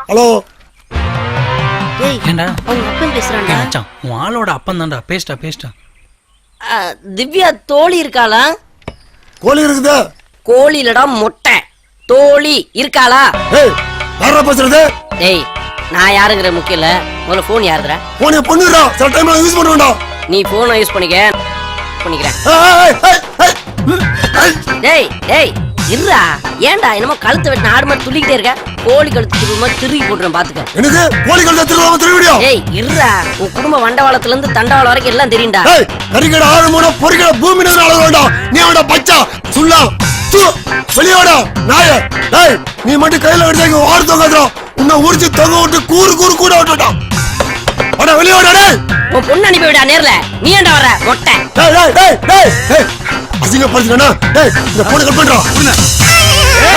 Hello ஏண்டா அவங்க அப்பன் பேசுறான்டா. மச்சான் உன் ஆளோட அப்பன் தான்டா. பேஸ்டா திவ்யா தோழி இருக்காளா? கோழி இருக்குதா? கோழி இல்லடா மொட்டை. தோழி இருக்காளா? ஏய் யாரா பேசுறது? டேய் நான் யாருங்கிற முக்கியம் இல்ல, முதல்ல போன் யாருதுடா? போனே பண்ணுடா, சில டைம்ல யூஸ் பண்ண வேண்டாம். நீ போனை யூஸ் பண்ணிக்கிறேன். டேய் டேய் இருடா, ஏன்டா என்னமோ கழுத்தை வெட்டின ஆடு மாதிரி துள்ளிக்கிட்டே இருக்க? கோழி கழுத்து திரும்ப திரும்பி போட்டுறேன் பாத்துக்க. எனக்கு கோழி கழுத்தை திரும்ப திரும்பிடியா? டேய் இருடா, உன் குடும்ப வண்டவாளத்துல இருந்து தண்டவாளம் வரைக்கும் எல்லாம் தெரியும்டா. ஏய் கரிகட ஆழமான பொறிகட பூமி நேர அளவு வேண்டாம். நீ அவட பச்சா சுள்ளா வெளியோடா நாய. டேய் நீ மட்டும் கையில எடுத்து வார் தொங்காதடா. உன்னை உரிச்சு தொங்க விட்டு கூறு கூறு கூட விட்டுடா. அட வெளியோடா டேய். உன் பொண்ணு அனுப்பி விடா நேர்ல. நீ ஏன்டா வர மொட்டை? டேய் டேய் டேய் டேய் அசிங்கப்படுத்துறேனா? டேய் இந்த போனை கட் பண்றா.